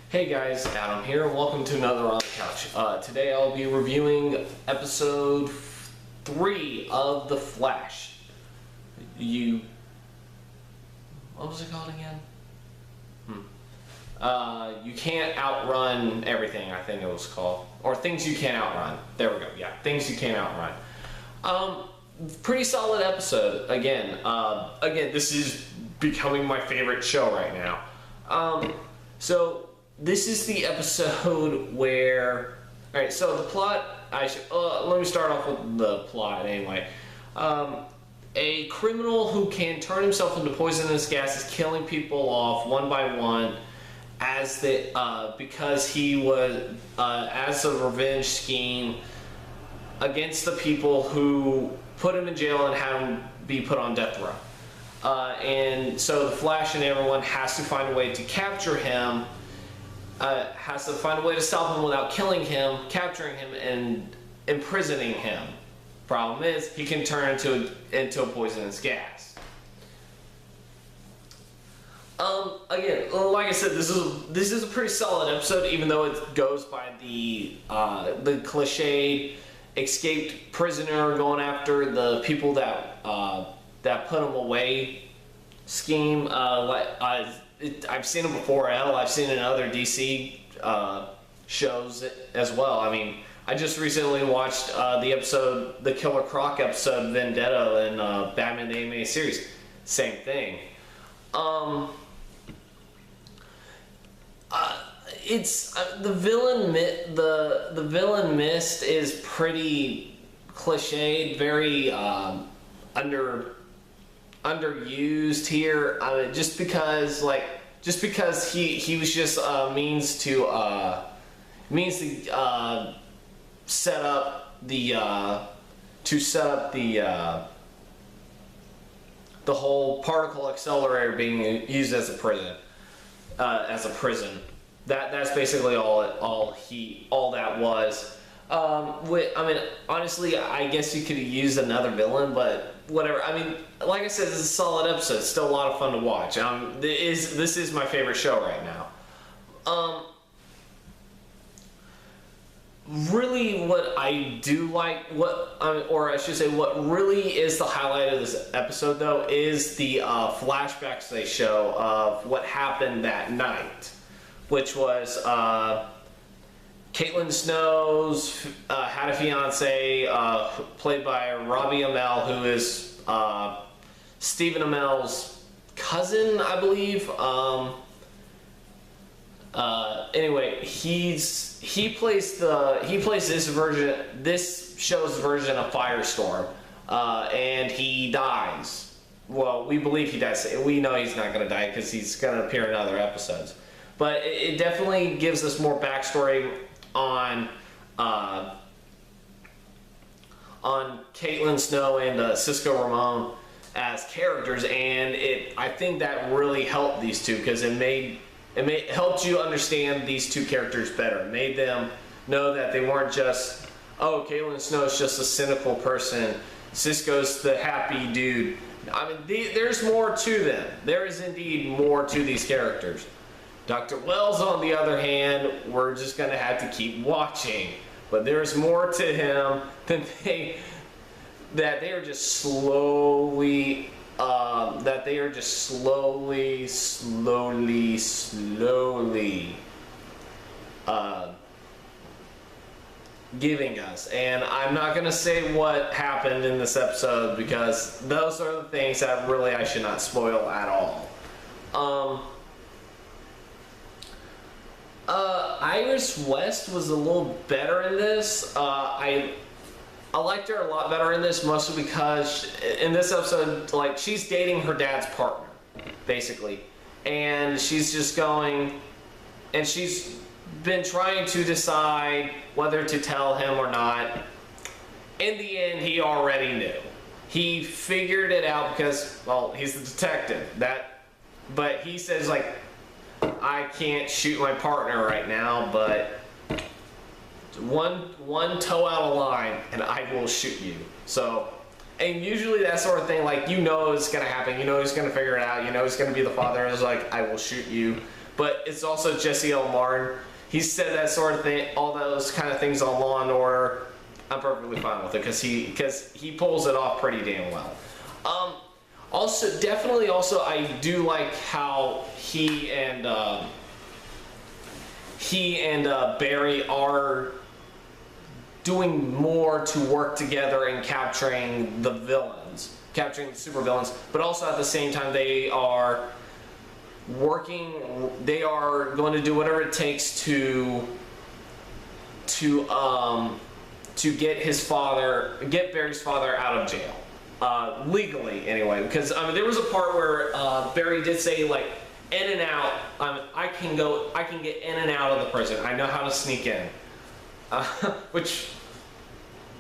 Hey guys, Adam here, and welcome to another On the Couch. Today I'll be reviewing episode 3 of The Flash. What was it called again? You Can't Outrun Everything, I think it was called. Or Things You Can't Outrun. There we go, yeah, Things You Can't Outrun. Pretty solid episode, again. This is becoming my favorite show right now. So this is the episode where, alright, so the plot, let me start off with the plot anyway. A criminal who can turn himself into poisonous gas is killing people off one by one because he was, as a revenge scheme against the people who put him in jail and had him be put on death row. And so the Flash and everyone has to find a way to capture him, has to find a way to stop him without killing him, capturing him, and imprisoning him. Problem is, he can turn into a poisonous gas. Again, like I said, this is a pretty solid episode, even though it goes by the cliched escaped prisoner going after the people that put him away scheme. I've seen it before. I've seen it in other DC shows as well. I mean, I just recently watched the Killer Croc episode, Vendetta, in Batman the Animated Series. Same thing. It's the villain. The villain Mist is pretty cliched, very underused here. Just because he was just means to set up the whole particle accelerator being used as a prison. That's basically all that was. I mean, honestly, I guess you could use another villain, but whatever. I mean, like I said, this is a solid episode. It's still a lot of fun to watch. This is my favorite show right now. Really, what I do like, what really is the highlight of this episode, though, is the flashbacks they show of what happened that night, which was Caitlin Snow's had a fiance, played by Robbie Amell, who is Stephen Amell's cousin, I believe. Anyway, he plays this show's version of Firestorm, and he dies. Well, we believe he dies. We know he's not going to die because he's going to appear in other episodes. But it definitely gives us more backstory on Caitlin Snow and Cisco Ramon as characters, and I think that really helped these two, because it helped you understand these two characters better. It made them know that they weren't just, oh, Caitlin Snow's just a cynical person, Cisco's the happy dude. I mean, there's more to them. There is indeed more to these characters. Dr. Wells, on the other hand, we're just going to have to keep watching. But there's more to him than that they are just slowly giving us. And I'm not going to say what happened in this episode, because those are the things that really I should not spoil at all. Iris West was a little better in this. I liked her a lot better in this, mostly because in this episode, like, she's dating her dad's partner, basically. And she's just going, and she's been trying to decide whether to tell him or not. In the end, he already knew. He figured it out because, well, he's the detective. But he says, like, I can't shoot my partner right now, but one toe out of line and I will shoot you. So, and usually that sort of thing, like, you know it's gonna happen, you know he's gonna figure it out, you know he's gonna be the father, is like, I will shoot you. but it's also Jesse L. Martin. He said that sort of thing, all those kind of things on Law and Order. I'm perfectly fine with it because he pulls it off pretty damn well. Also, definitely, also I do like how he and Barry are doing more to work together in capturing the villains, capturing the supervillains, but also at the same time they are going to do whatever it takes to get Barry's father out of jail. Legally, anyway, because there was a part where Barry did say, like, in and out. I can get in and out of the prison. I know how to sneak in. Which,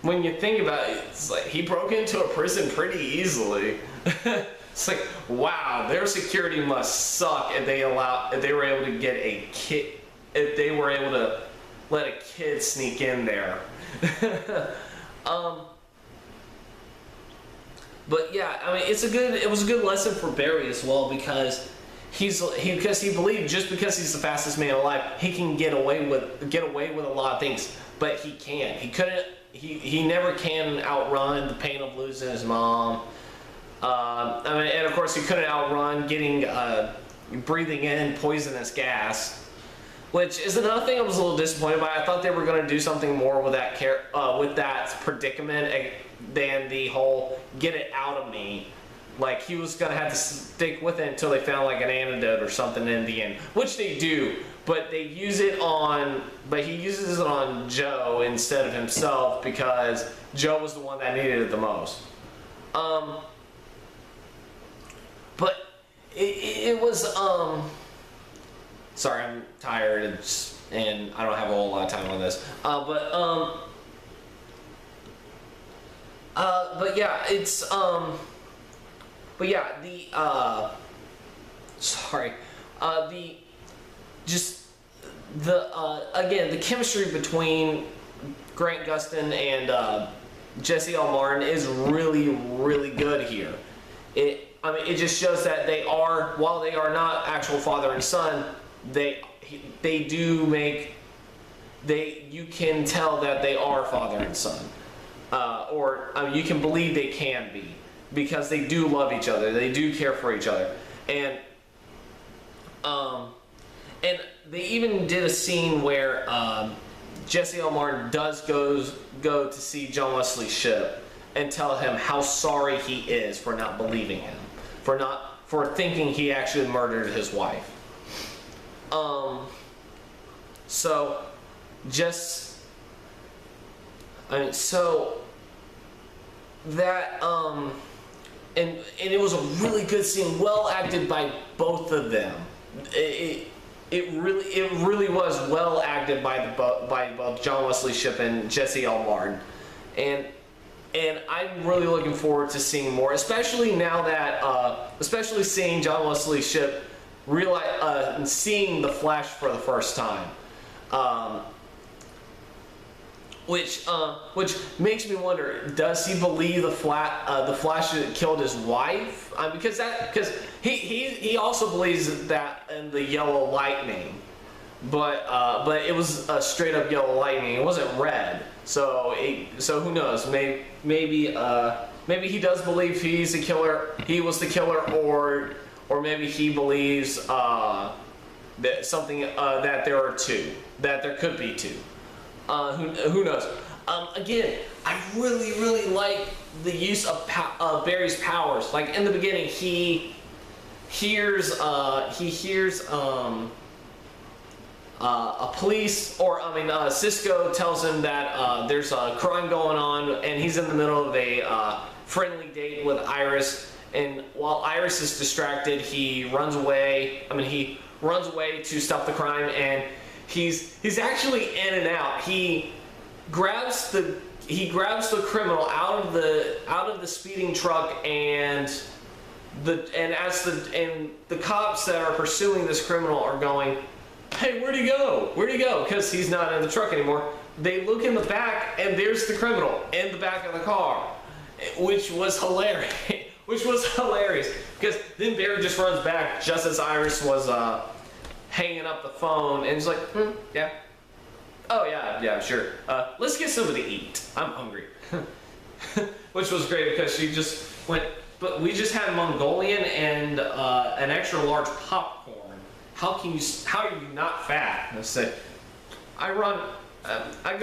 when you think about it, it's like he broke into a prison pretty easily. It's like, wow, their security must suck if they were able to get a kid, if they were able to let a kid sneak in there. But yeah, it was a good lesson for Barry as well, because he believed just because he's the fastest man alive, he can get away with a lot of things, but he can't. He never can outrun the pain of losing his mom. And of course he couldn't outrun breathing in poisonous gas, which is another thing I was a little disappointed by. I thought they were going to do something more with that predicament than the whole get it out of me. Like, he was going to have to stick with it until they found like an antidote or something in the end, which they do, but he uses it on Joe instead of himself, because Joe was the one that needed it the most. But it was, sorry, I'm tired and I don't have a whole lot of time on this. But yeah, it's, but yeah, again, the chemistry between Grant Gustin and Jesse L. Martin is really, really good here. It just shows that while they are not actual father and son, you can tell that they are father and son. You can believe they can be, because they do love each other, they do care for each other, and they even did a scene where Jesse L. Martin does go to see John Wesley Shipp and tell him how sorry he is for not believing him, for thinking he actually murdered his wife. And it was a really good scene, well acted by both of them. It really was well acted by both John Wesley Shipp and Jesse L. Martin, and I'm really looking forward to seeing more, especially now that especially seeing John Wesley Shipp seeing the Flash for the first time. Which makes me wonder, does he believe the Flash killed his wife? Because he also believes that in the yellow lightning, but it was a straight up yellow lightning. It wasn't red. So who knows? Maybe he does believe he's the killer. He was the killer, or maybe he believes that there are two, that there could be two. Who knows? Again, I really, really like the use of Barry's powers. Like, in the beginning, he hears a police, Cisco tells him that there's a crime going on, and he's in the middle of a friendly date with Iris. And while Iris is distracted, he runs away. He runs away to stop the crime, and he's actually in and out. He grabs the criminal out of the speeding truck, and the cops that are pursuing this criminal are going, "Hey, where'd he go? Where'd he go?" Because he's not in the truck anymore. They look in the back, and there's the criminal in the back of the car, which was hilarious. Because then Barry just runs back just as Iris was hanging up the phone, and he's like, yeah. Oh yeah, sure. Let's get something to eat. I'm hungry. Which was great because she just went, but we just had Mongolian and an extra large popcorn. How are you not fat? And I said, I run, I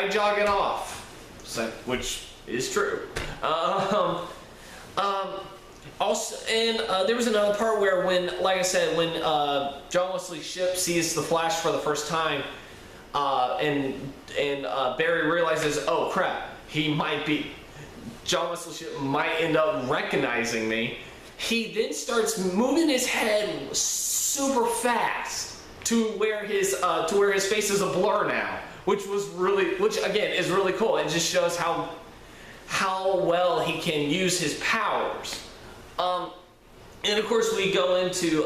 jog it off. So, which is true. Also, and there was another part where when, like I said, when John Wesley Shipp sees the Flash for the first time, and Barry realizes, oh crap, John Wesley Shipp might end up recognizing me. He then starts moving his head super fast to where his face is a blur now, which again is really cool. It just shows how well he can use his powers. And of course we go into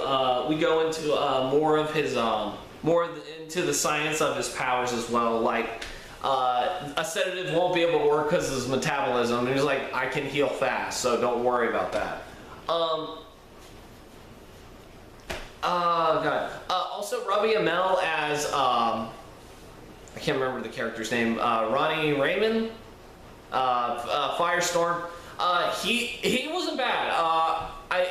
more of his into the science of his powers as well. Like a sedative won't be able to work because of his metabolism. And he's like, I can heal fast, so don't worry about that. God. Also, Robbie Amell as I can't remember the character's name. Ronnie Raymond, Firestorm. He wasn't bad.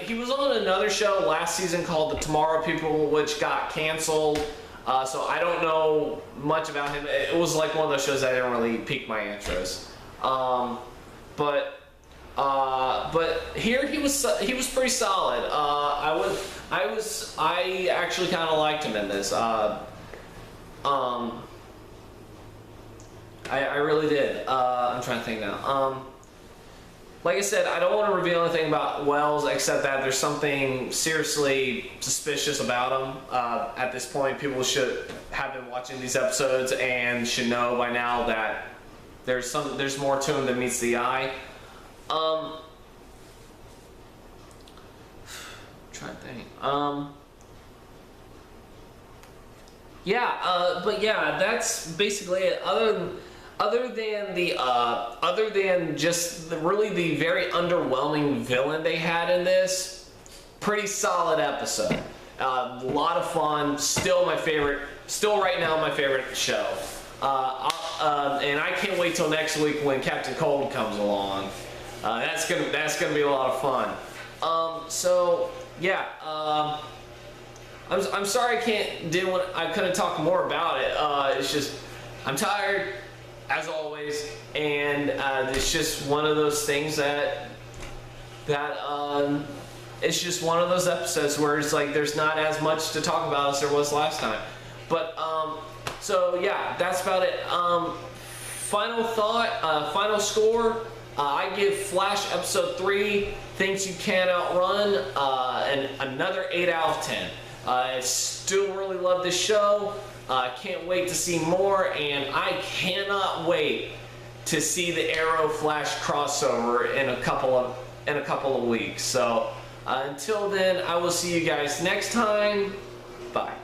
He was on another show last season called The Tomorrow People, which got canceled. So I don't know much about him. It was like one of those shows that didn't really pique my interest. But here he was pretty solid. I actually kind of liked him in this. I really did. I'm trying to think now. Like I said, I don't want to reveal anything about Wells except that there's something seriously suspicious about him. At this point, people should have been watching these episodes and should know by now that there's more to him than meets the eye. I'm trying to think. But yeah, that's basically it. Other than just really the very underwhelming villain they had in this, pretty solid episode. A lot of fun. Still right now my favorite show. And I can't wait till next week when Captain Cold comes along. That's gonna be a lot of fun. So yeah. I'm sorry I couldn't talk more about it. It's just I'm tired, as always, and it's just one of those things that it's just one of those episodes where it's like there's not as much to talk about as there was last time. But so yeah, that's about it. Final thought, final score. I give Flash episode 3, Things You Can't Outrun, and another 8 out of 10. I still really love this show. I can't wait to see more, and I cannot wait to see the Arrow Flash crossover in a couple of weeks. So until then, I will see you guys next time. Bye.